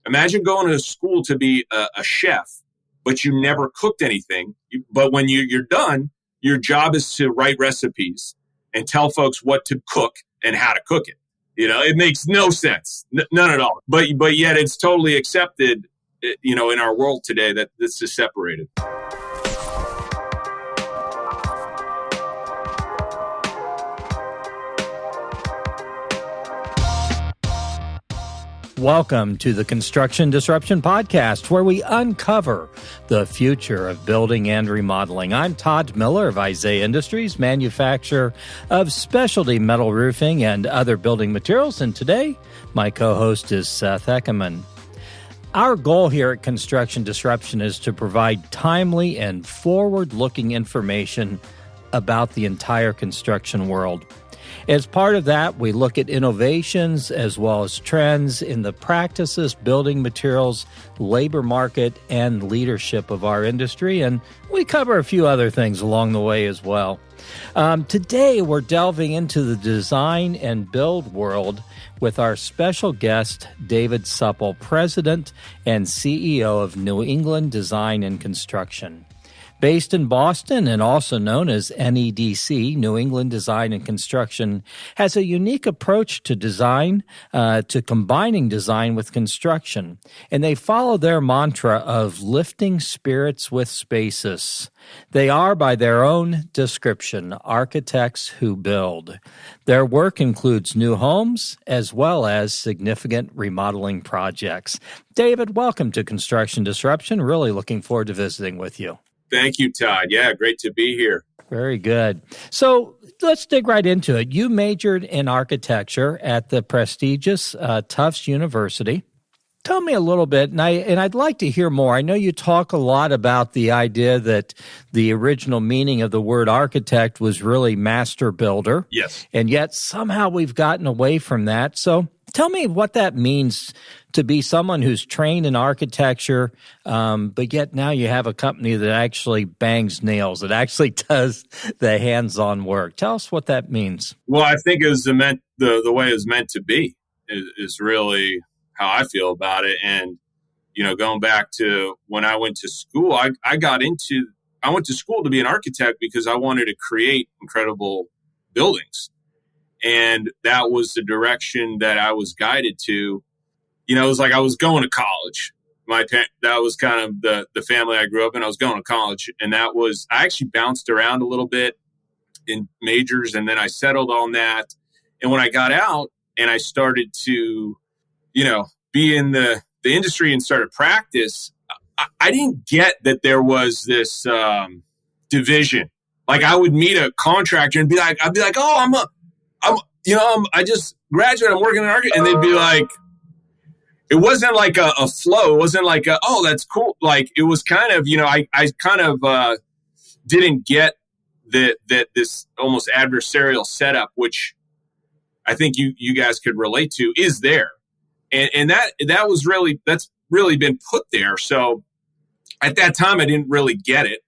Imagine going to school to be a chef, but you never cooked anything. But when you're done, your job is to write recipes and tell folks what to cook and how to cook it. It makes no sense, none at all. But yet it's totally accepted, in our world today that this is separated. Welcome to the Construction Disruption Podcast, where we uncover the future of building and remodeling. I'm Todd Miller of Isaiah Industries, manufacturer of specialty metal roofing and other building materials, and today my co-host is Seth Eckerman. Our goal here at Construction Disruption is to provide timely and forward-looking information about the entire construction world. As part of that, we look at innovations as well as trends in the practices, building materials, labor market, and leadership of our industry, and we cover a few other things along the way as well. Today, we're delving into the design and build world with our special guest, David Supple, President and CEO of New England Design and Construction. Based in Boston and also known as NEDC, New England Design and Construction, has a unique approach to design, to combining design with construction. And they follow their mantra of lifting spirits with spaces. They are, by their own description, architects who build. Their work includes new homes as well as significant remodeling projects. David, welcome to Construction Disruption. Really looking forward to visiting with you. Thank you, Todd. Yeah, great to be here. Very good. So let's dig right into it. You majored in architecture at the prestigious Tufts University. Tell me a little bit, and I'd like to hear more. I know you talk a lot about the idea that the original meaning of the word architect was really master builder. Yes. And yet somehow we've gotten away from that. So tell me what that means to be someone who's trained in architecture, but yet now you have a company that actually bangs nails, that actually does the hands-on work. Tell us what that means. Well, I think it was the way it was meant to be is really how I feel about it. And, going back to when I went to school, I went to school to be an architect because I wanted to create incredible buildings. And that was the direction that I was guided to. It was like I was going to college. That was kind of the family I grew up in. I was going to college. And I actually bounced around a little bit in majors, and then I settled on that. And when I got out and I started to, be in the industry and started practice, I didn't get that there was this division. Like I would meet a contractor and I'd be like, oh, I just graduated, I'm working in architecture. And they'd be like, it wasn't like a flow. It wasn't like, oh, that's cool. Like it was kind of, I kind of didn't get that this almost adversarial setup, which I think you guys could relate to, is there. And that's really been put there. So at that time, I didn't really get it.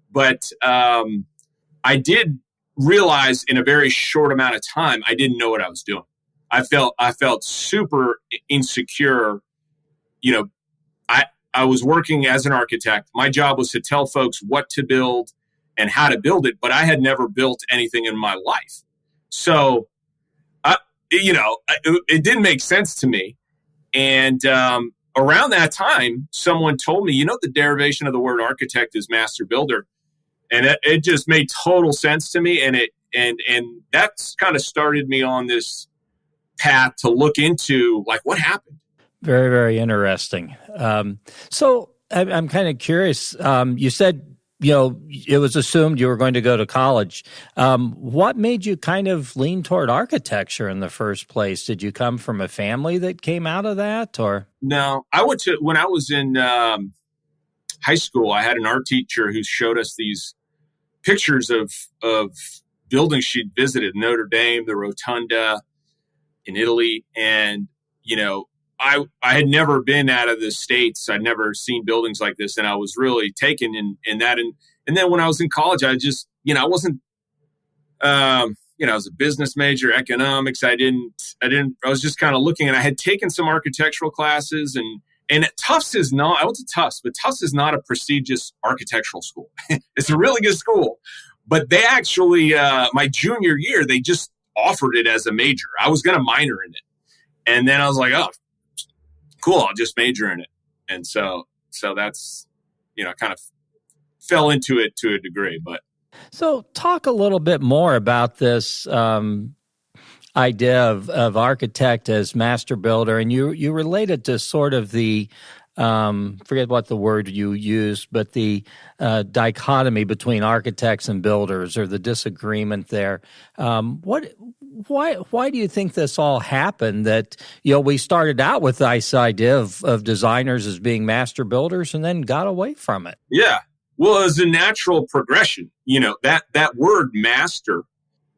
But I did realize in a very short amount of time, I didn't know what I was doing. I felt super insecure. I was working as an architect. My job was to tell folks what to build and how to build it, but I had never built anything in my life. So, it didn't make sense to me. And around that time, someone told me, the derivation of the word architect is master builder. And it just made total sense to me. And that's kind of started me on this path to look into like what happened. Very, very interesting. So I'm kind of curious. You said, it was assumed you were going to go to college. What made you kind of lean toward architecture in the first place? Did you come from a family that came out of that, or? No, when I was in high school, I had an art teacher who showed us these pictures of buildings she'd visited, Notre Dame, the Rotunda in Italy. And, I had never been out of the States. I'd never seen buildings like this. And I was really taken in that. And then when I was in college, I just, I wasn't I was a business major, economics. I was just kind of looking, and I had taken some architectural classes, and Tufts is not, I went to Tufts, but Tufts is not a prestigious architectural school. It's a really good school, but they actually, my junior year, they just offered it as a major. I was going to minor in it. And then I was like, oh, cool, I'll just major in it. And so that's, kind of fell into it to a degree, but. So talk a little bit more about this idea of architect as master builder, and you related to sort of the forget what the word you used, but the dichotomy between architects and builders, or the disagreement there. Why do you think this all happened? That we started out with this idea of designers as being master builders, and then got away from it. Yeah. Well, as a natural progression, that word master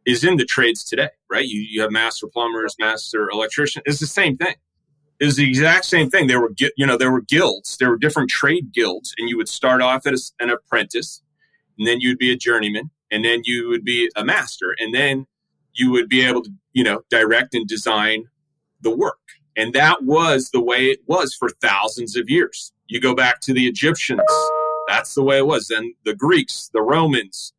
is in the trades today, right? You have master plumbers, master electrician. It's the same thing. It was the exact same thing. There were guilds. There were different trade guilds, and you would start off as an apprentice, and then you'd be a journeyman, and then you would be a master, and then you would be able to, direct and design the work. And that was the way it was for thousands of years. You go back to the Egyptians. That's the way it was. Then the Greeks, the Romans,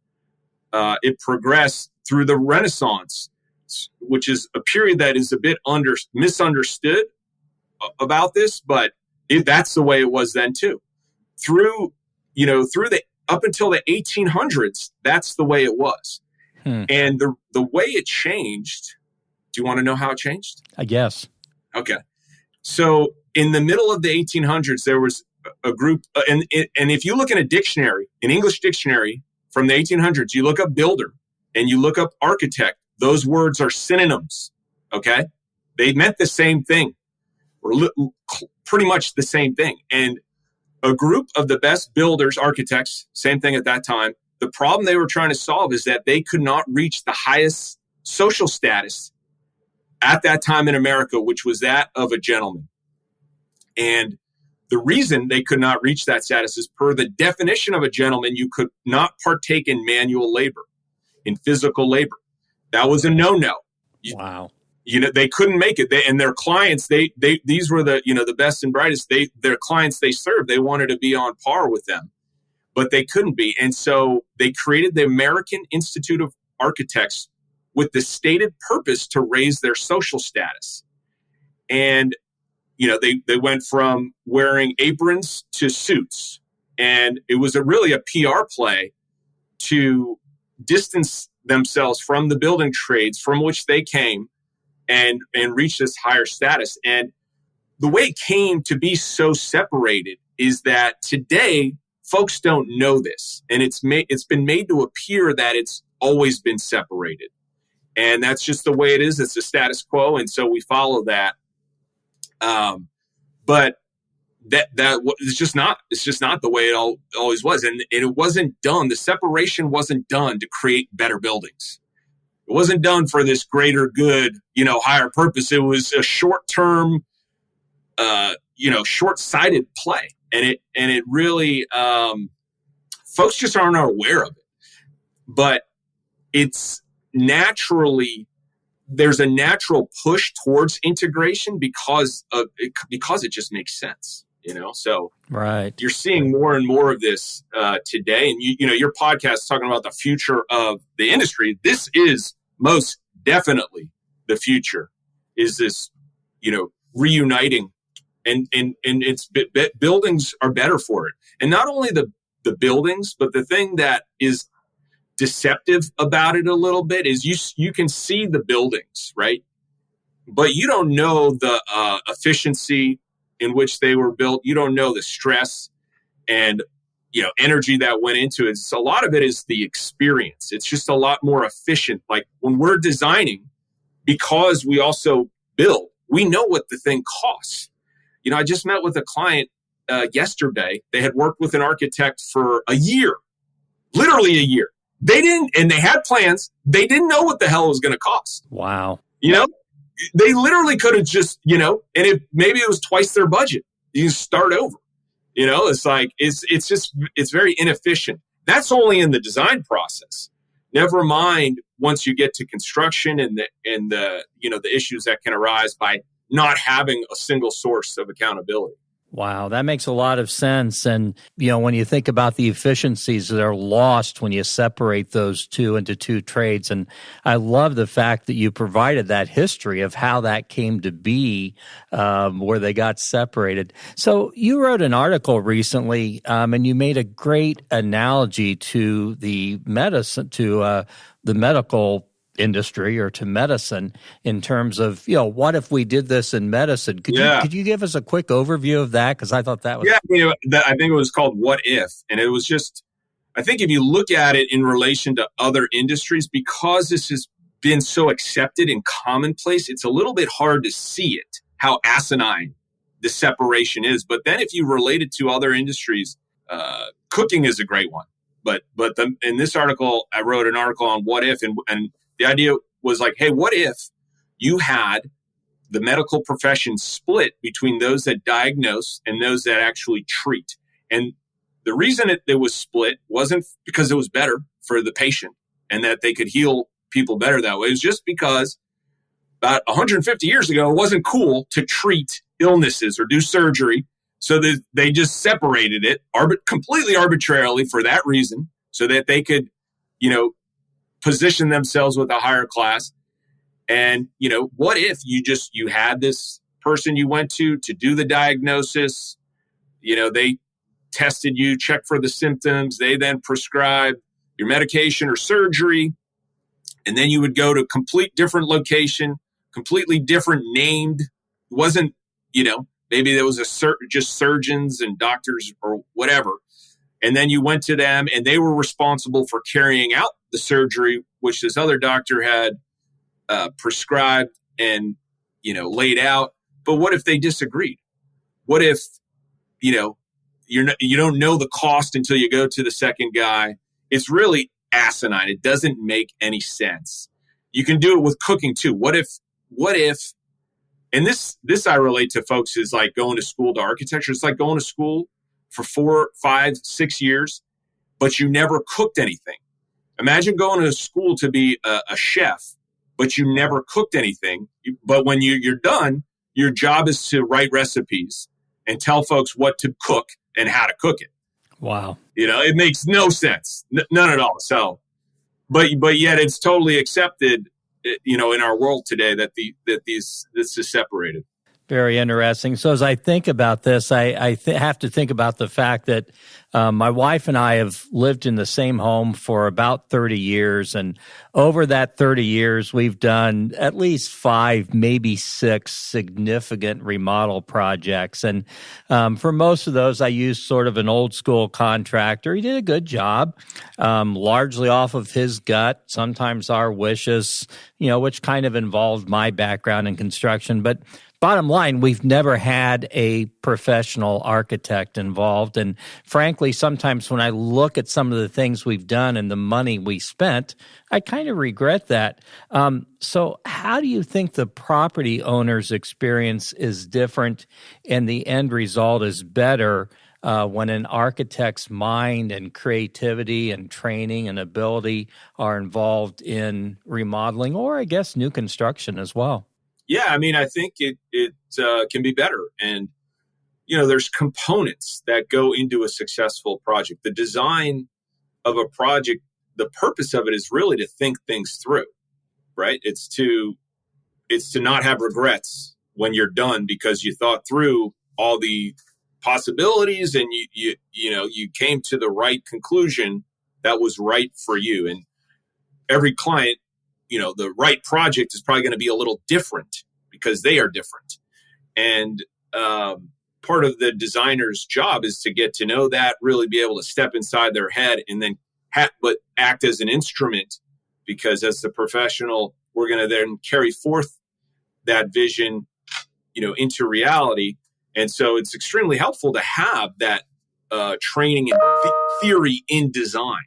it progressed through the Renaissance, which is a period that is a bit misunderstood about this, but that's the way it was then too. Through up until the 1800s, that's the way it was. And the way it changed, do you want to know how it changed? I guess. Okay. So in the middle of the 1800s, there was a group, and if you look in an English dictionary from the 1800s, you look up builder and you look up architect, those words are synonyms, okay? They meant the same thing, or pretty much the same thing. And a group of the best builders, architects, same thing at that time, the problem they were trying to solve is that they could not reach the highest social status at that time in America, which was that of a gentleman. And the reason they could not reach that status is, per the definition of a gentleman, you could not partake in manual labor, in physical labor. That was a no-no. Wow. They couldn't make it. And their clients, these were the best and brightest. Their clients they served, they wanted to be on par with them, but they couldn't be. And so they created the American Institute of Architects with the stated purpose to raise their social status. And they went from wearing aprons to suits. And it was really a PR play to distance themselves from the building trades from which they came and reach this higher status. And the way it came to be so separated is that today, folks don't know this. And it's been made to appear that it's always been separated. And that's just the way it is. It's the status quo. And so we follow that. But that it's just not the way it always was. And it wasn't done. The separation wasn't done to create better buildings. It wasn't done for this greater good, higher purpose. It was a short-term, short-sighted play. And it really, folks just aren't aware of it. But it's there's a natural push towards integration because it just makes sense, So right, you're seeing more and more of this today, and your podcast is talking about the future of the industry. This is most definitely the future. Is this, reuniting, and it's buildings are better for it, and not only the buildings, but the thing that is deceptive about it a little bit is you can see the buildings, right? But you don't know the efficiency in which they were built. You don't know the stress and energy that went into it. So a lot of it is the experience. It's just a lot more efficient. Like when we're designing, because we also build, we know what the thing costs. I just met with a client yesterday. They had worked with an architect for a year, literally a year. They had plans. They didn't know what the hell it was going to cost. Wow. They literally could have just, and maybe it was twice their budget. You can start over. It's like, it's very inefficient. That's only in the design process. Never mind once you get to construction and the the issues that can arise by not having a single source of accountability. Wow, that makes a lot of sense. And, when you think about the efficiencies that are lost when you separate those two into two trades, and I love the fact that you provided that history of how that came to be, where they got separated. So you wrote an article recently, and you made a great analogy to the medical industry or to medicine in terms of, what if we did this in medicine? Could you give us a quick overview of that? Because I thought that was... Yeah, I think it was called What If? And it was just, I think if you look at it in relation to other industries, because this has been so accepted and commonplace, it's a little bit hard to see it, how asinine the separation is. But then if you relate it to other industries, cooking is a great one. But in this article, I wrote an article on what if, and the idea was like, hey, what if you had the medical profession split between those that diagnose and those that actually treat? And the reason it was split wasn't because it was better for the patient and that they could heal people better that way. It was just because about 150 years ago, it wasn't cool to treat illnesses or do surgery. So they just separated it completely arbitrarily for that reason, so that they could, position themselves with a higher class. And, what if you had this person you went to do the diagnosis, they tested you, checked for the symptoms, they then prescribed your medication or surgery, and then you would go to a complete different location, completely different named. It wasn't, maybe there was just surgeons and doctors or whatever. And then you went to them and they were responsible for carrying out the surgery, which this other doctor had prescribed and, laid out. But what if they disagreed? What if, you don't know the cost until you go to the second guy? It's really asinine. It doesn't make any sense. You can do it with cooking too. What if, and this I relate to folks is like going to school to architecture. It's like going to school for 4, 5, 6 years, but you never cooked anything. Imagine going to school to be a chef, but you never cooked anything. But when you're done, your job is to write recipes and tell folks what to cook and how to cook it. Wow. It makes no sense. None at all. So, but yet it's totally accepted, in our world today that this is separated. Very interesting. So as I think about this, I have to think about the fact that my wife and I have lived in the same home for about 30 years. And over that 30 years, we've done at least 5, maybe 6 significant remodel projects. And for most of those, I used sort of an old school contractor. He did a good job, largely off of his gut, sometimes our wishes, which kind of involved my background in construction. But bottom line, we've never had a professional architect involved. And frankly, sometimes when I look at some of the things we've done and the money we spent, I kind of regret that. So how do you think the property owner's experience is different and the end result is better when an architect's mind and creativity and training and ability are involved in remodeling or, I guess, new construction as well? Yeah, I think it can be better. And, there's components that go into a successful project. The design of a project, the purpose of it is really to think things through, right? It's to not have regrets when you're done because you thought through all the possibilities and you came to the right conclusion that was right for you. And every client, the right project is probably going to be a little different because they are different. And part of the designer's job is to get to know that, really be able to step inside their head and then but act as an instrument, because as the professional, we're going to then carry forth that vision, into reality. And so it's extremely helpful to have that training and theory in design.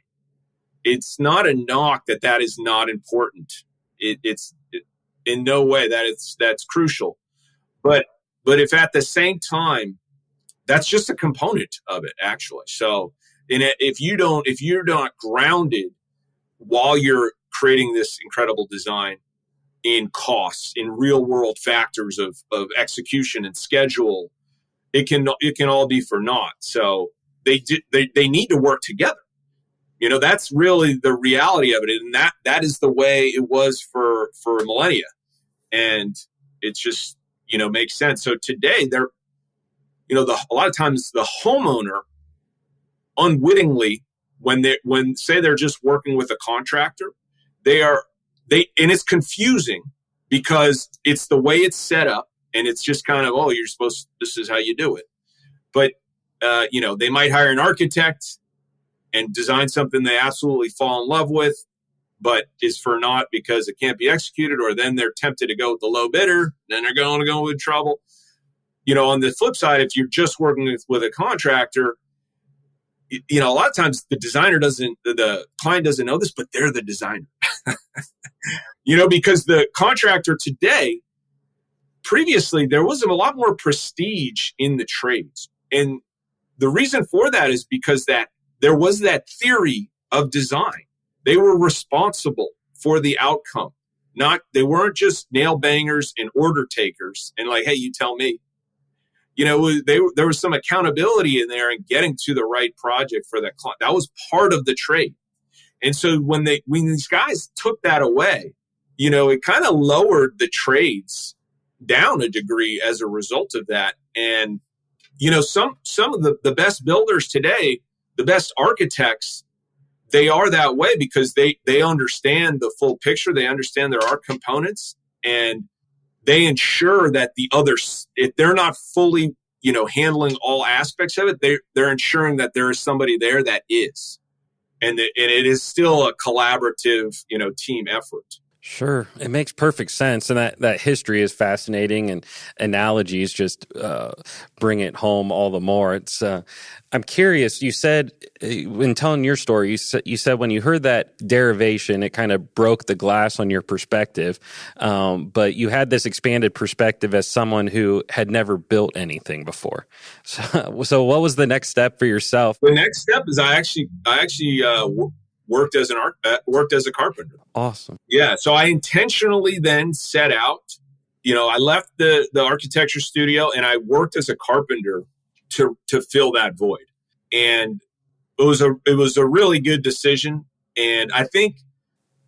It's not a knock that is not important. It's in no way that's crucial. But if at the same time, that's just a component of it, actually. So if you're not grounded while you're creating this incredible design, in costs, in real world factors of execution and schedule, it can all be for naught. So they need to work together. That's really the reality of it. And that is the way it was for millennia. And it just, makes sense. So today a lot of times the homeowner unwittingly, when say they're just working with a contractor, and it's confusing because it's the way it's set up, and it's just kind of, this is how you do it. But, they might hire an architect and design something they absolutely fall in love with, but is for naught because it can't be executed, or then they're tempted to go with the low bidder, then they're going to go with trouble. On the flip side, if you're just working with a contractor, a lot of times the client doesn't know this, but they're the designer. Because the contractor today, previously, there was a lot more prestige in the trades. And the reason for that is because that there was that theory of design. They were responsible for the outcome. They weren't just nail bangers and order takers and like, hey, you tell me. There was some accountability in there and getting to the right project for that client. That was part of the trade. And so when these guys took that away, it kind of lowered the trades down a degree as a result of that. And, some of the best builders today, the best architects, they are that way because they understand the full picture. They understand there are components, and they ensure that the others, if they're not fully, handling all aspects of it, they're ensuring that there is somebody there that is. And it is still a collaborative, team effort. Sure. It makes perfect sense. And that history is fascinating, and analogies just bring it home all the more. I'm curious, you said, when telling your story, you said when you heard that derivation, it kind of broke the glass on your perspective. But you had this expanded perspective as someone who had never built anything before. So what was the next step for yourself? The next step is I actually worked as a carpenter. Awesome. Yeah. So I intentionally then set out, I left the architecture studio and I worked as a carpenter to fill that void. And it was a really good decision. And I think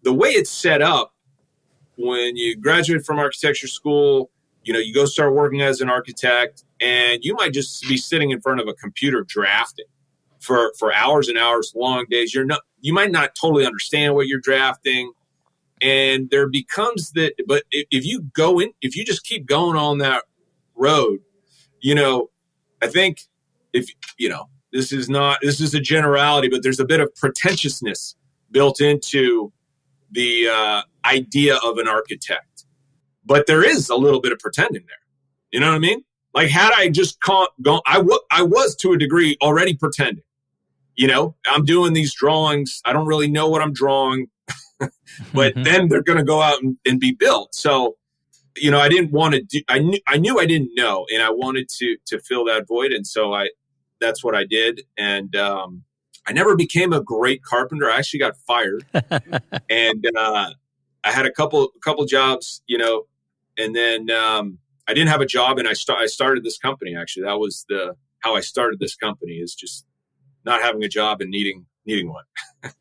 the way it's set up, when you graduate from architecture school, you go start working as an architect, and you might just be sitting in front of a computer drafting for hours and hours, long days. You might not totally understand what you're drafting. And there becomes that, but if you just keep going on that road, I think this is a generality, but there's a bit of pretentiousness built into the idea of an architect. But there is a little bit of pretending there. You know what I mean? Like, had I just gone, I was to a degree already pretending. I'm doing these drawings. I don't really know what I'm drawing, but then they're going to go out and be built. So, I didn't want to do, I knew I didn't know, and I wanted to fill that void. And so that's what I did. And, I never became a great carpenter. I actually got fired and, I had a couple jobs, and then, I didn't have a job, and I started this company. Actually, that was how I started this company, is just not having a job and needing one.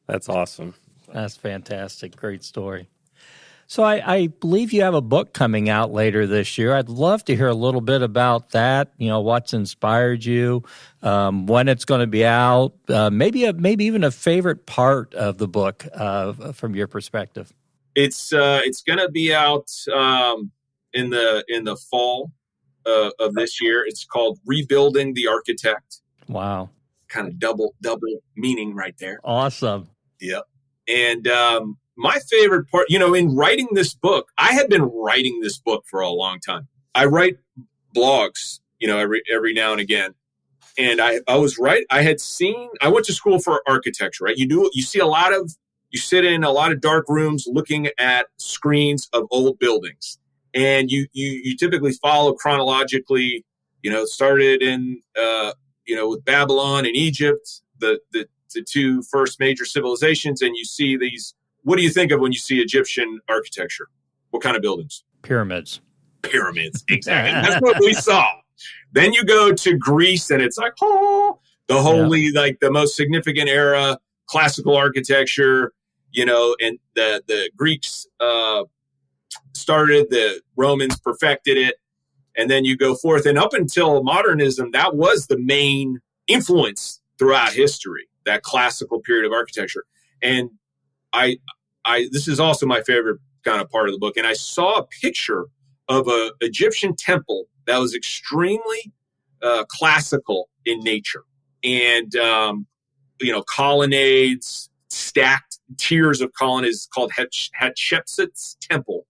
That's awesome. That's fantastic. Great story. So I believe you have a book coming out later this year. I'd love to hear a little bit about that. What's inspired you, when it's going to be out, maybe even a favorite part of the book from your perspective. It's going to be out in the fall of this year. It's called Rebuilding the Architect. Wow. Kind of double meaning right there. Awesome. Yep. And my favorite part, in writing this book, I had been writing this book for a long time. I write blogs, every now and again. And I went to school for architecture, right? You sit in a lot of dark rooms looking at screens of old buildings. And you typically follow chronologically, started in, with Babylon and Egypt, the two first major civilizations, and you see these what do you think of when you see Egyptian architecture? What kind of buildings? Pyramids. Pyramids, exactly. That's what we saw. Then you go to Greece, and it's like, oh, the holy, like the most significant era, classical architecture, and the Greeks started, the Romans perfected it. And then you go forth, and up until modernism, that was the main influence throughout history, that classical period of architecture. And I this is also my favorite kind of part of the book. And I saw a picture of an Egyptian temple that was extremely classical in nature, and colonnades, stacked tiers of colonnades, called Hatshepsut's temple.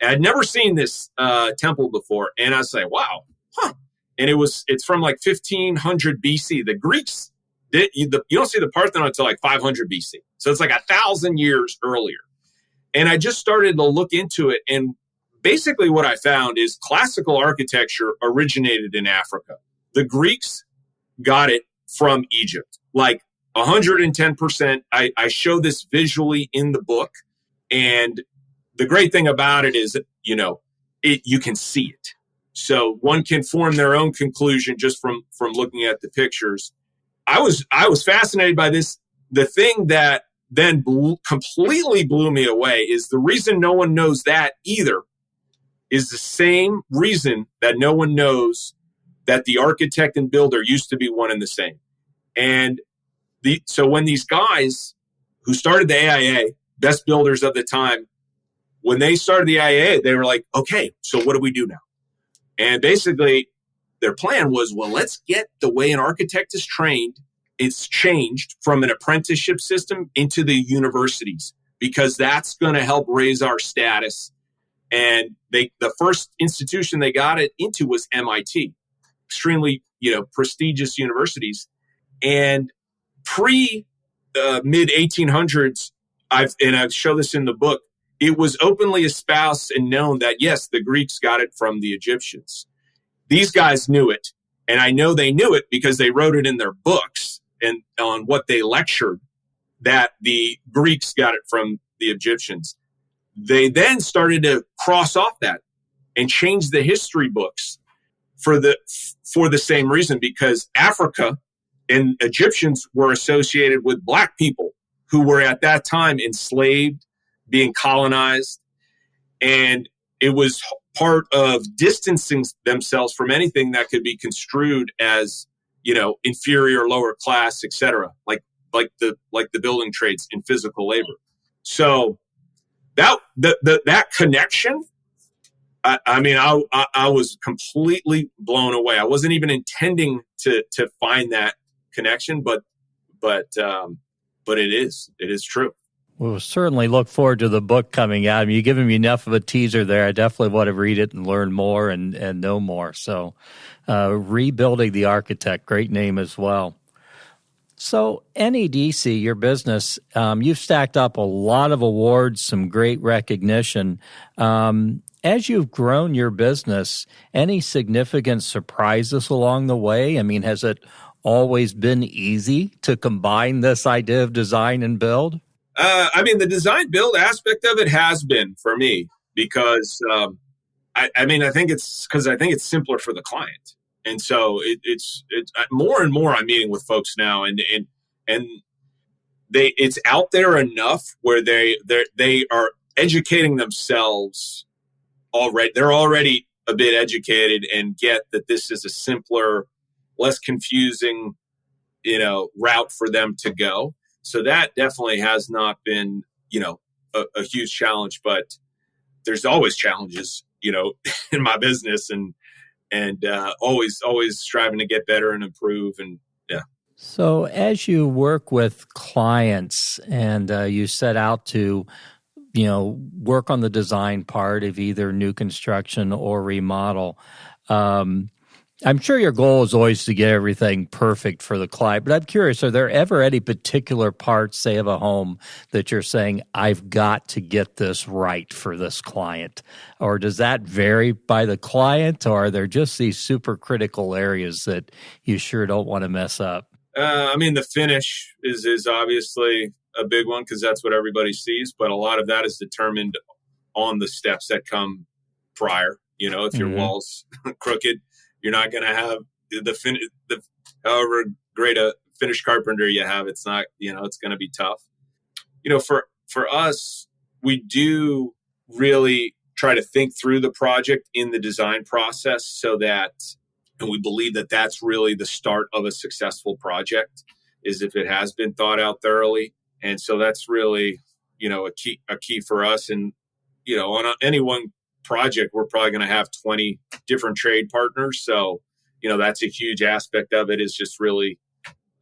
And I'd never seen this temple before, and I was like, wow, huh. And it's from like 1500 BC. The Greeks, you don't see the Parthenon until like 500 BC. So it's like 1,000 years earlier. And I just started to look into it, and basically what I found is classical architecture originated in Africa. The Greeks got it from Egypt, like 110%. I show this visually in the book, and the great thing about it is, you can see it. So one can form their own conclusion just from looking at the pictures. I was fascinated by this. The thing that then completely blew me away is the reason no one knows that either is the same reason that no one knows that the architect and builder used to be one and the same. And so when these guys who started the AIA, best builders of the time, when they started the AIA, they were like, okay, so what do we do now? And basically their plan was, well, let's get the way an architect is trained. It's changed from an apprenticeship system into the universities, because that's going to help raise our status. And the first institution they got it into was MIT, extremely, prestigious universities. And mid 1800s, I show this in the book, it was openly espoused and known that, yes, the Greeks got it from the Egyptians. These guys knew it. And I know they knew it because they wrote it in their books and on what they lectured, that the Greeks got it from the Egyptians. They then started to cross off that and change the history books for the same reason, because Africa and Egyptians were associated with Black people who were at that time enslaved, being colonized, and it was part of distancing themselves from anything that could be construed as, inferior, lower class, etc., like the building trades in physical labor. So that connection, I was completely blown away. I wasn't even intending to find that connection, but it is true. We'll certainly look forward to the book coming out. You've given me enough of a teaser there. I definitely want to read it and learn more and know more. So, Rebuilding the Architect, great name as well. So, NEDC, your business, you've stacked up a lot of awards, some great recognition. As you've grown your business, any significant surprises along the way? I mean, has it always been easy to combine this idea of design and build? The design build aspect of it has been for me, because I think it's simpler for the client. And so it's more and more I'm meeting with folks now, and it's out there enough where they are educating themselves already. They're already a bit educated and get that this is a simpler, less confusing, route for them to go. So that definitely has not been, a huge challenge, but there's always challenges, in my business, and always striving to get better and improve. And yeah. So as you work with clients and you set out to, work on the design part of either new construction or remodel, I'm sure your goal is always to get everything perfect for the client, but I'm curious, are there ever any particular parts, say, of a home that you're saying, I've got to get this right for this client? Or does that vary by the client, or are there just these super critical areas that you sure don't want to mess up? The finish is obviously a big one because that's what everybody sees. But a lot of that is determined on the steps that come prior. If your wall's crooked, you're not going to have the however great a finished carpenter you have. It's not, it's going to be tough. For us, we do really try to think through the project in the design process and we believe that that's really the start of a successful project is if it has been thought out thoroughly. And so that's really, a key for us. And, on any one project, we're probably going to have 20 different trade partners. So, that's a huge aspect of it is just really,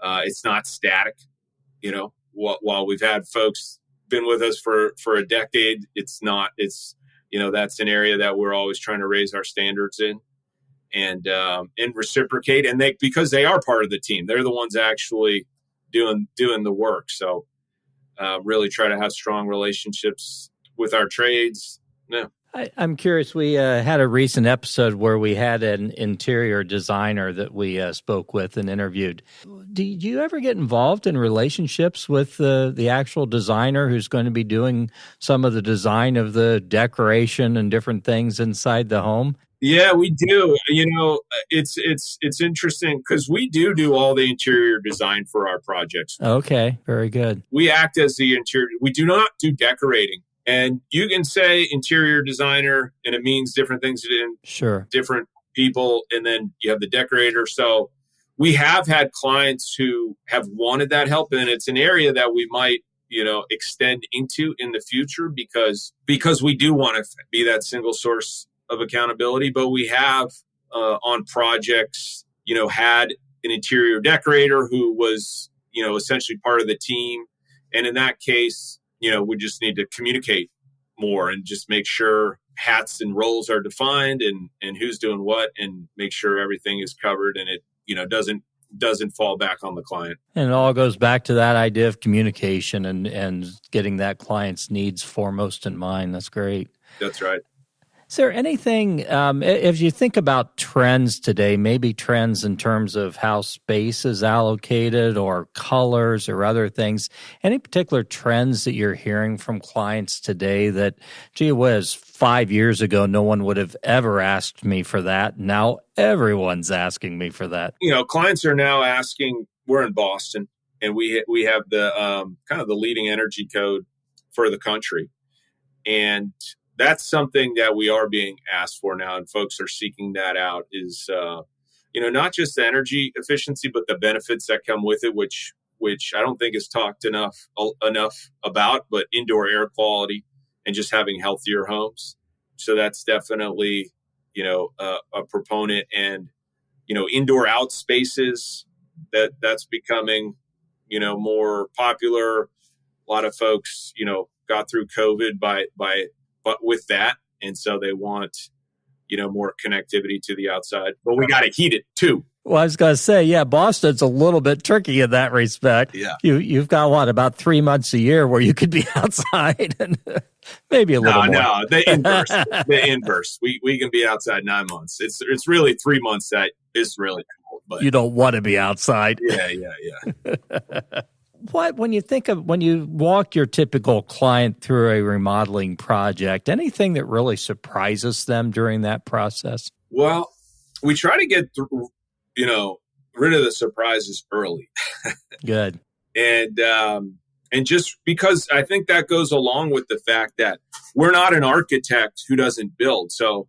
it's not static. While we've had folks been with us for a decade, that's an area that we're always trying to raise our standards in and reciprocate. And because they are part of the team, they're the ones actually doing the work. So really try to have strong relationships with our trades. Yeah. I'm curious. We had a recent episode where we had an interior designer that we spoke with and interviewed. Do you ever get involved in relationships with the actual designer who's going to be doing some of the design of the decoration and different things inside the home? Yeah, we do. It's interesting because we do all the interior design for our projects. Okay, very good. We act as the interior. We do not do decorating. And you can say interior designer, and it means different things to different people. And then you have the decorator. So we have had clients who have wanted that help. And it's an area that we might, extend into in the future because we do want to be that single source of accountability. But we have on projects, had an interior decorator who was, essentially part of the team. And in that case, we just need to communicate more and just make sure hats and roles are defined and who's doing what and make sure everything is covered and it, doesn't fall back on the client. And it all goes back to that idea of communication and getting that client's needs foremost in mind. That's great. That's right. Is there anything, if you think about trends today, maybe trends in terms of how space is allocated or colors or other things, any particular trends that you're hearing from clients today that, gee whiz, 5 years ago, no one would have ever asked me for that. Now everyone's asking me for that. Clients are now asking, we're in Boston, and we have the kind of the leading energy code for the country. And that's something that we are being asked for now, and folks are seeking that out is, not just the energy efficiency, but the benefits that come with it, which I don't think is talked enough about, but indoor air quality and just having healthier homes. So that's definitely, a proponent and, indoor out spaces that's becoming, more popular. A lot of folks, got through COVID but with that. And so they want, more connectivity to the outside, but we got to heat it too. Well, I was going to say, yeah, Boston's a little bit tricky in that respect. Yeah. You've got about 3 months a year where you could be outside and maybe a little more. No, the inverse. We can be outside 9 months. It's really 3 months that is really cold, but you don't want to be outside. Yeah. When you walk your typical client through a remodeling project, anything that really surprises them during that process? Well, we try to get rid of the surprises early. Good. And just because I think that goes along with the fact that we're not an architect who doesn't build. So,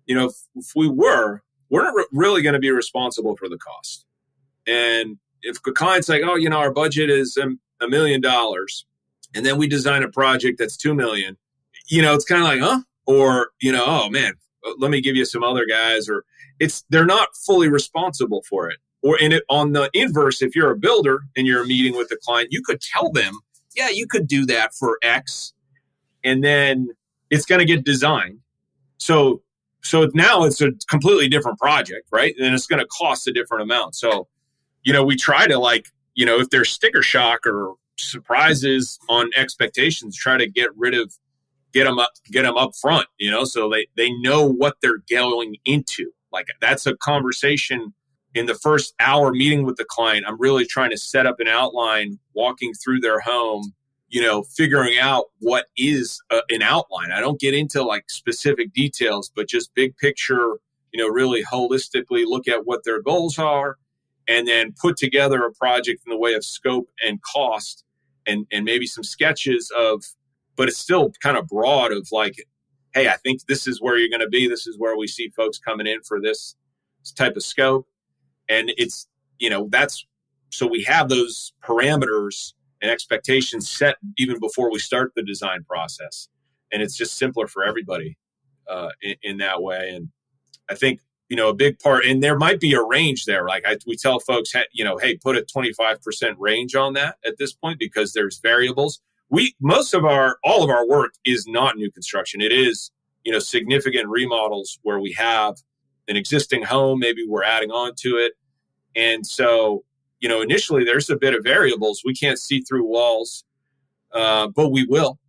if we we're not really going to be responsible for the cost. And if the client's like, oh, our budget is $1 million, and then we design a project that's $2 million, it's kind of like, huh? Or, oh man, let me give you some other guys, or they're not fully responsible for it. Or on the inverse, if you're a builder and you're meeting with the client, you could tell them, yeah, you could do that for X, and then it's going to get designed. So now it's a completely different project, right? And it's going to cost a different amount. So, we try to if there's sticker shock or surprises on expectations, try to get them up front, so they know what they're going into. Like that's a conversation, in the first hour meeting with the client, I'm really trying to set up an outline, walking through their home, figuring out what is an outline. I don't get into like specific details, but just big picture, really holistically look at what their goals are, and then put together a project in the way of scope and cost, and maybe some sketches but it's still kind of broad of like, hey, I think this is where you're going to be. This is where we see folks coming in for this type of scope. And it's, so we have those parameters and expectations set even before we start the design process. And it's just simpler for everybody in that way. And I think, a big part, and there might be a range there. Like we tell folks, hey, put a 25% range on that at this point, because there's variables. All of our work is not new construction. It is, significant remodels where we have an existing home, maybe we're adding on to it. And so, initially there's a bit of variables. We can't see through walls, but we will.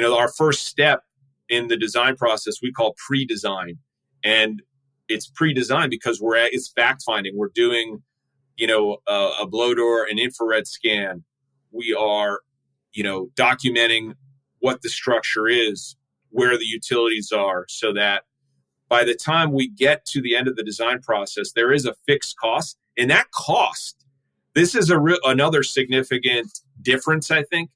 Our first step in the design process, we call pre-design. And it's pre-design because it's fact finding. We're doing, a blow door, an infrared scan. We are, documenting what the structure is, where the utilities are, so that by the time we get to the end of the design process, there is a fixed cost. And that cost, this is another significant difference, I think,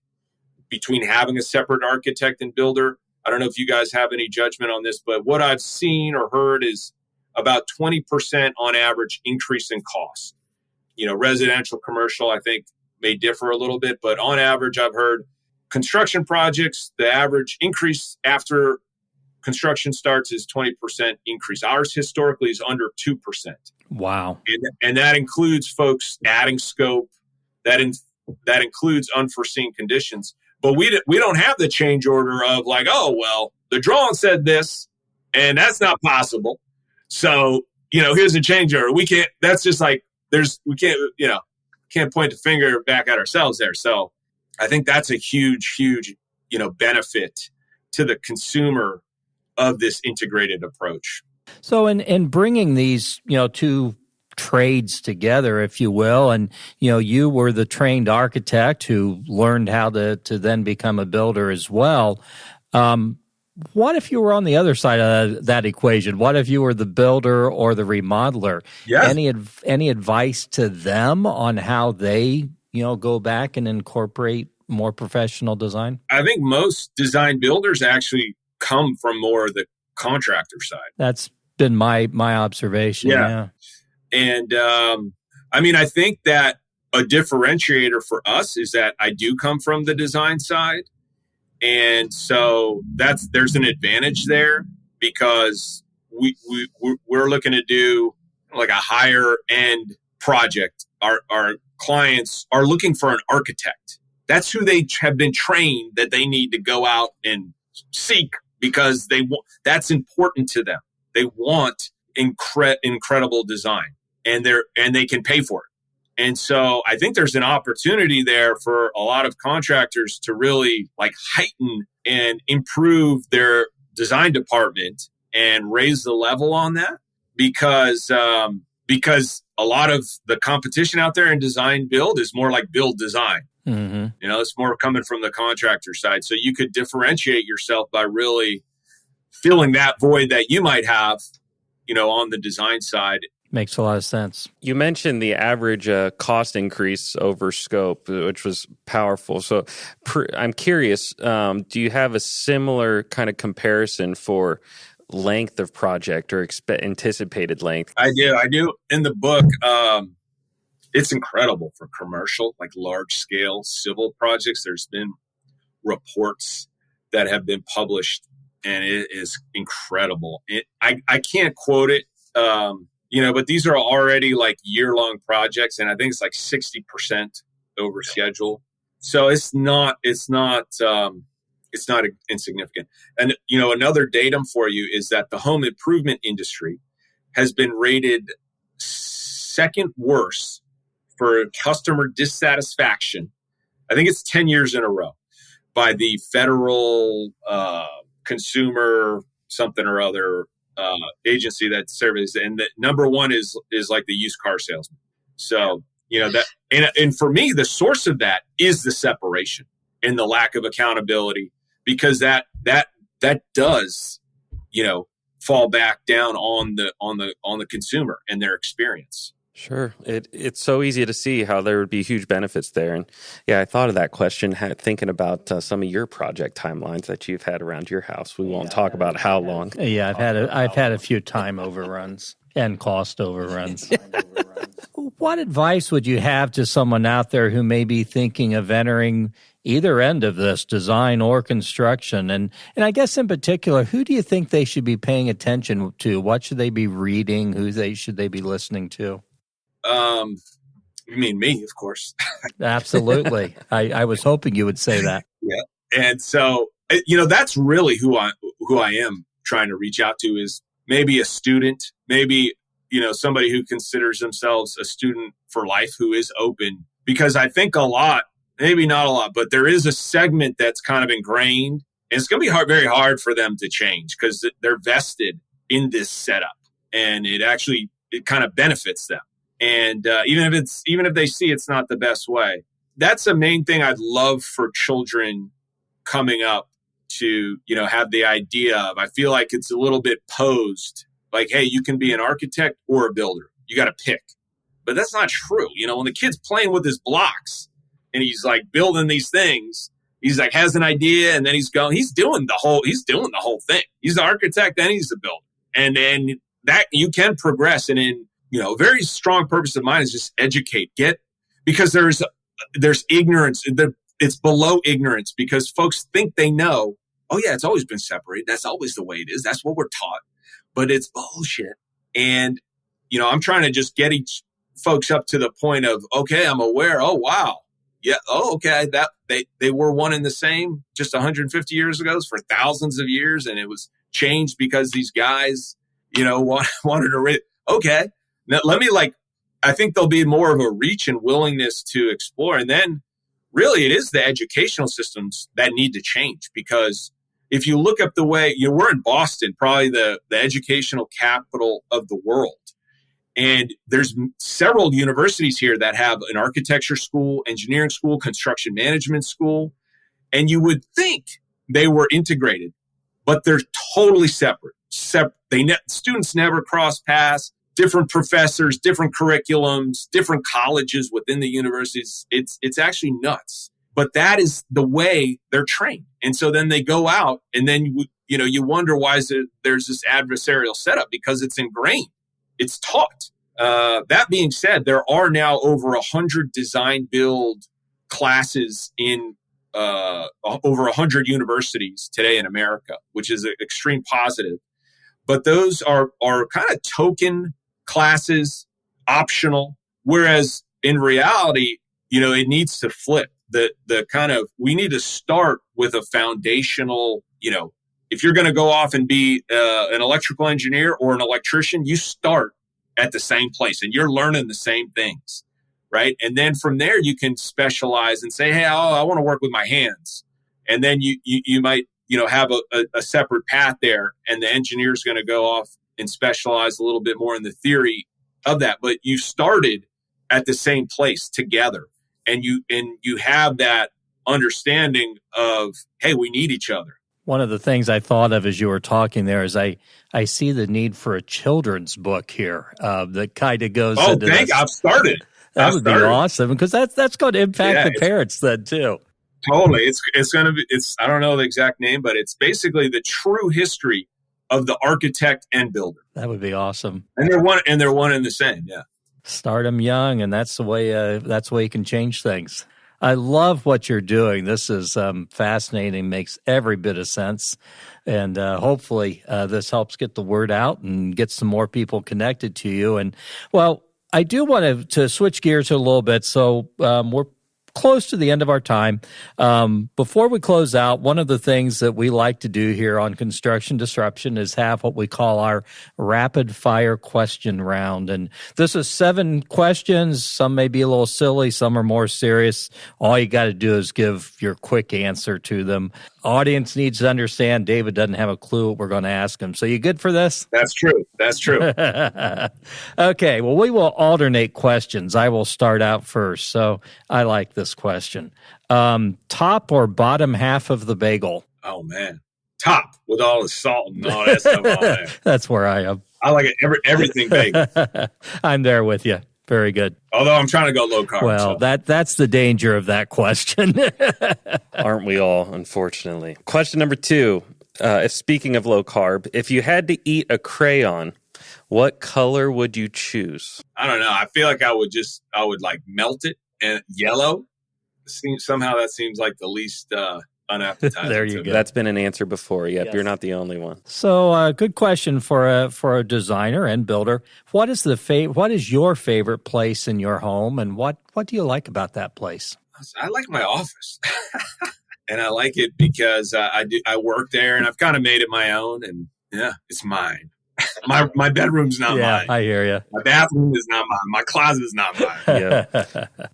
between having a separate architect and builder. I don't know if you guys have any judgment on this, but what I've seen or heard is about 20% on average increase in cost. Residential, commercial, I think may differ a little bit, but on average, I've heard construction projects, the average increase after construction starts is 20% increase. Ours historically is under 2%. Wow. And that includes folks adding scope. That includes unforeseen conditions. But we don't have the change order of like, oh, well, the drawing said this, and that's not possible. So, here's a change order. We can't, that's just like, can't point the finger back at ourselves there. So I think that's a huge, huge, benefit to the consumer of this integrated approach. So in bringing these, two trades together, if you will, and, you were the trained architect who learned how to then become a builder as well. What if you were on the other side of that equation? What if you were the builder or the remodeler? Yeah. Any advice to them on how they, go back and incorporate more professional design? I think most design builders actually come from more of the contractor side. That's been my observation. Yeah. And I think that a differentiator for us is that I do come from the design side. And so there's an advantage there, because we're looking to do like a higher end project. Our clients are looking for an architect. That's who they have been trained that they need to go out and seek, because that's important to them. They want incredible design, and they can pay for it. And so I think there's an opportunity there for a lot of contractors to really like heighten and improve their design department and raise the level on that, because a lot of the competition out there in design build is more like build design. Mm-hmm. It's more coming from the contractor side. So you could differentiate yourself by really filling that void that you might have, on the design side. Makes a lot of sense. You mentioned the average cost increase over scope, which was powerful. So I'm curious, do you have a similar kind of comparison for length of project or anticipated length? I do. In the book, it's incredible for commercial, like large scale civil projects. There's been reports that have been published, and it is incredible. I can't quote it, but these are already like year-long projects, and I think it's like 60% over schedule. So it's not insignificant. And another datum for you is that the home improvement industry has been rated second worst for customer dissatisfaction. I think it's 10 years in a row by the Federal Consumer something or other agency that serves, and the number one is like the used car salesman. So, that, and for me, the source of that is the separation and the lack of accountability, because that does, fall back down on the consumer and their experience. Sure. It's so easy to see how there would be huge benefits there. And yeah, I thought of that question thinking about some of your project timelines that you've had around your house. We won't talk about how long. Yeah, I've had a few time overruns and cost overruns. What advice would you have to someone out there who may be thinking of entering either end of this, design or construction? And I guess in particular, who do you think they should be paying attention to? What should they be reading? Should they be listening to? You mean me, of course. Absolutely. I was hoping you would say that. Yeah. And so, that's really who I am trying to reach out to, is maybe a student, maybe, somebody who considers themselves a student for life, who is open, because I think a lot, maybe not a lot, but there is a segment that's kind of ingrained, and it's going to be very hard for them to change because they're vested in this setup, and it kind of benefits them. And even if they see it's not the best way, that's the main thing I'd love for children coming up to, have the idea of. I feel like it's a little bit posed, like, hey, you can be an architect or a builder. You got to pick. But that's not true. When the kid's playing with his blocks and he's like building these things, he's like has an idea, and then he's doing the whole thing. He's the architect and he's the builder. And that you can progress. And in a very strong purpose of mine is just educate, because there's ignorance. It's below ignorance, because folks think they know. Oh yeah, it's always been separated. That's always the way it is. That's what we're taught, but it's bullshit. And, I'm trying to just get folks up to the point of, okay, I'm aware. Oh, wow. Yeah. Oh, okay. That they were one and the same just 150 years ago for thousands of years. And it was changed because these guys, wanted to okay. Now, I think there'll be more of a reach and willingness to explore. And then really it is the educational systems that need to change, because if you look up the way, we're in Boston, probably the educational capital of the world. And there's several universities here that have an architecture school, engineering school, construction management school. And you would think they were integrated, but they're totally separate. Students never cross paths. Different professors, different curriculums, different colleges within the universities. It's actually nuts. But that is the way they're trained. And so then they go out, and then you wonder why there's this adversarial setup, because it's ingrained. It's taught. That being said, there are now over 100 design build classes in over 100 universities today in America, which is an extreme positive. But those are kind of token classes, optional, whereas in reality, it needs to flip. We need to start with a foundational, if you're going to go off and be an electrical engineer or an electrician, you start at the same place and you're learning the same things, right? And then from there, you can specialize and say, hey, I want to work with my hands. And then you might, have a separate path there, and the engineer's going to go off and specialize a little bit more in the theory of that. But you started at the same place together, and you have that understanding of, hey, we need each other. One of the things I thought of as you were talking there is I see the need for a children's book here that kind of goes into this. I've started. That would be awesome, because that's going to impact the parents then too. Totally. It's going to be, I don't know the exact name, but it's basically the true history of the architect and builder. That would be awesome. And they're one and the same. Yeah. Start them young, and that's the way you can change things. I love what you're doing. This is fascinating, makes every bit of sense. And hopefully this helps get the word out and get some more people connected to you. And, well, I do want to switch gears a little bit. So we're close to the end of our time. Before we close out, one of the things that we like to do here on Construction Disruption is have what we call our rapid fire question round. And this is 7 questions. Some may be a little silly. Some are more serious. All you got to do is give your quick answer to them. Audience needs to understand David doesn't have a clue what we're going to ask him. So you good for this? That's true. That's true. Okay. Well, we will alternate questions. I will start out first. So I like this question. Top or bottom half of the bagel? Oh, man. Top with all the salt and all that stuff on there. That's where I am. I like it. Everything bagel. I'm there with you. Very good. Although I'm trying to go low carb. Well, so. that's the danger of that question. Aren't we all, unfortunately? Question number 2. If speaking of low carb, if you had to eat a crayon, what color would you choose? I don't know. I feel like I would like melt it and yellow. Somehow that seems like the least unappetizing. There you go. That's been an answer before. Yep, Yes. You're not the only one. So, good question for a designer and builder. What is your favorite place in your home, and what do you like about that place? I like my office, and I like it because I work there, and I've kind of made it my own, and yeah, it's mine. My bedroom's not mine. I hear you. My bathroom is not mine. My closet is not mine.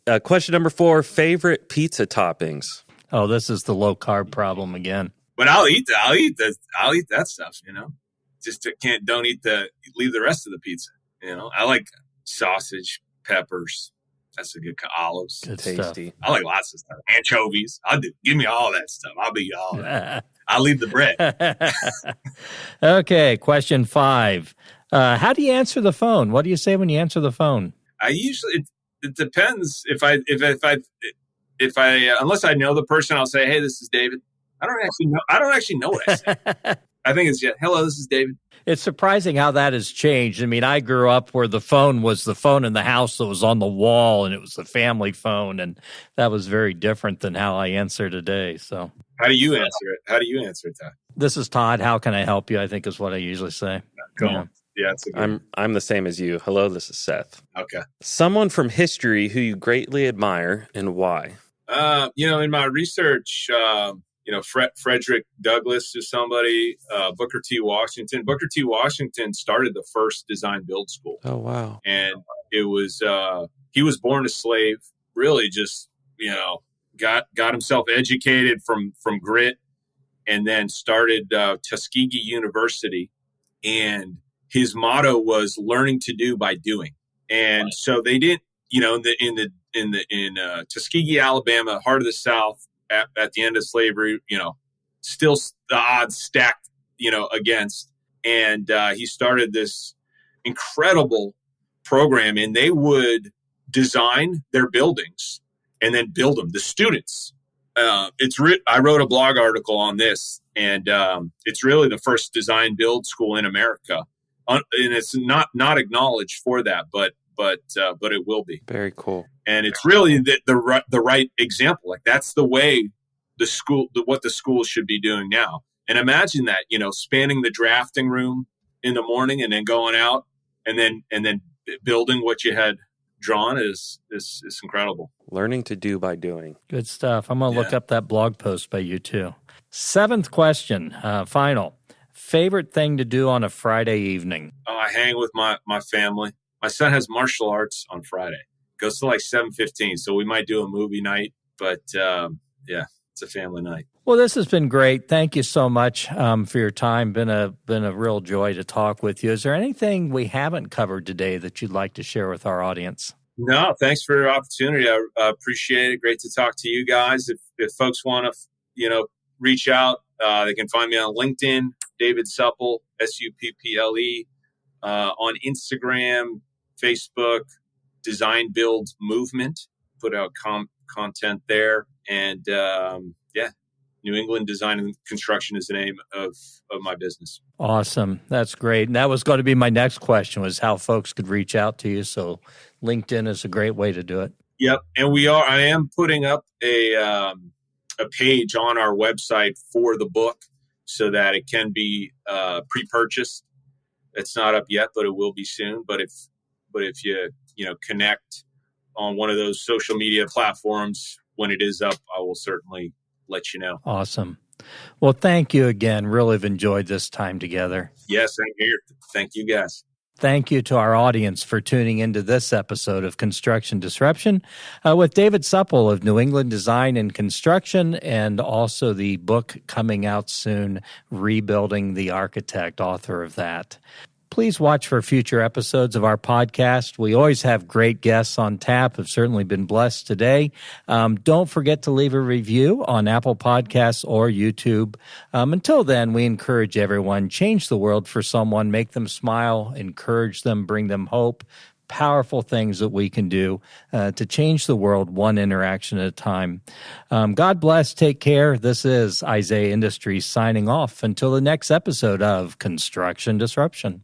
Yeah. Question number 4: favorite pizza toppings. Oh, this is the low carb problem again. But I'll eat that stuff. Just leave the rest of the pizza. I like sausage, peppers. That's a good olives. Good Tasty. stuff. I like lots of stuff. Anchovies. Give me all that stuff. I'll be all that. I'll leave the bread. Okay, question 5. How do you answer the phone? What do you say when you answer the phone? I usually it depends if I unless I know the person, I'll say, "Hey, this is David." I don't actually know what I say. I think it's hello, this is David. It's surprising how that has changed. I mean, I grew up where the phone was the phone in the house that was on the wall, and it was the family phone, and that was very different than how I answer today. So, how do you answer it? Todd? This is Todd. How can I help you? I think is what I usually say. Go on. Yeah, it's a good. I'm the same as you. Hello, this is Seth. Okay. Someone from history who you greatly admire and why? In my research, Frederick Douglass is somebody, Booker T. Washington. Booker T. Washington started the first design build school. Oh, wow. And it was, he was born a slave, really just, got himself educated from grit, and then started Tuskegee University. And his motto was learning to do by doing. And so they didn't, in Tuskegee, Alabama, heart of the South, at the end of slavery, still the odds stacked, against. And he started this incredible program, and they would design their buildings and then build them. The students, I wrote a blog article on this, and it's really the first design build school in America, and it's not acknowledged for that, but it will be. Very cool. And it's really the right example. Like that's the way what the schools should be doing now. And imagine that, spanning the drafting room in the morning and then going out and then building what you had drawn is incredible. Learning to do by doing. Good stuff. I'm going to look up that blog post by you too. 7th question, final. Favorite thing to do on a Friday evening? Oh, I hang with my family. My son has martial arts on Friday. Goes to like 7:15, so we might do a movie night. But it's a family night. Well, this has been great. Thank you so much for your time. Been a real joy to talk with you. Is there anything we haven't covered today that you'd like to share with our audience? No, thanks for the opportunity. I appreciate it. Great to talk to you guys. If folks want to, reach out, they can find me on LinkedIn, David Supple, Supple, on Instagram, Facebook, Design Build Movement. Put out content there, and New England Design and Construction is the name of my business. Awesome. That's great. And that was going to be my next question, was how folks could reach out to you. So LinkedIn is a great way to do it. Yep. And I am putting up a page on our website for the book so that it can be pre-purchased. It's not up yet, but it will be soon. But if you connect on one of those social media platforms, when it is up, I will certainly let you know. Awesome. Well, thank you again. Really have enjoyed this time together. Yes, I'm here. Thank you, guys. Thank you to our audience for tuning into this episode of Construction Disruption with David Supple of New England Design and Construction, and also the book coming out soon, Rebuilding the Architect, author of that. Please watch for future episodes of our podcast. We always have great guests on tap. Have certainly been blessed today. Don't forget to leave a review on Apple Podcasts or YouTube. Until then, we encourage everyone, change the world for someone, make them smile, encourage them, bring them hope. Powerful things that we can do to change the world one interaction at a time. God bless. Take care. This is Isaiah Industries signing off until the next episode of Construction Disruption.